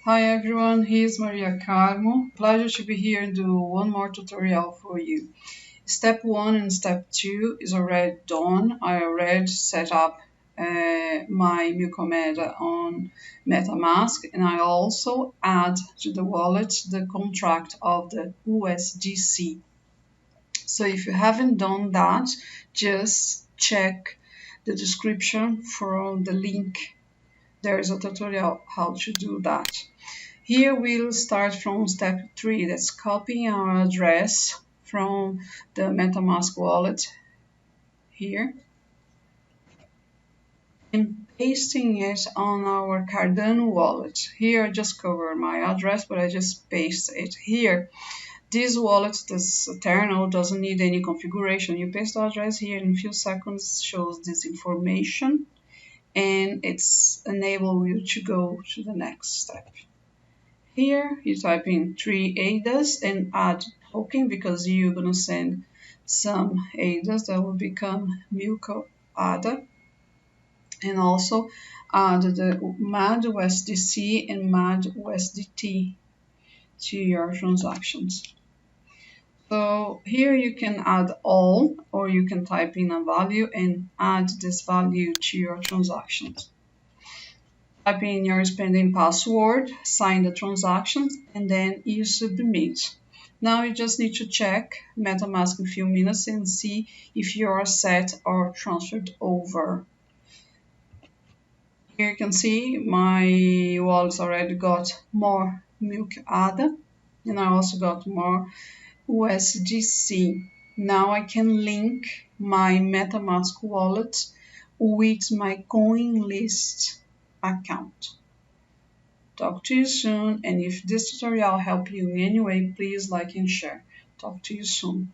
Hi everyone, here's Maria Carmo. Pleasure to be here and do one more tutorial for you. Step 1 and step 2 is already done. I already set up my Milkomeda on Metamask, and I also add to the wallet the contract of the USDC. So if you haven't done that, just check the description from the link. There is a tutorial how to do that. Here we'll start from step 3, that's copying our address from the Metamask wallet here and pasting it on our Cardano wallet. Here I just cover my address, but I just paste it here. This wallet, this terminal, doesn't need any configuration. You paste the address here in a few seconds, shows this information, and it's enable you to go to the next step. Here you type in 3 ADAs and add token because you're going to send some ADAs that will become Milkomeda, and also add the madUSDC and madWETH to your transactions. So here you can add all, or you can type in a value and add this value to your transactions. Type in your spending password, sign the transactions, and then you submit. Now you just need to check Metamask in a few minutes and see if you are set or transferred over. Here you can see my wallet's already got more Milkomeda, and I also got more USDC. Now I can link my Metamask wallet with my CoinList account. Talk to you soon, and if this tutorial helped you in any way, please like and share. Talk to you soon.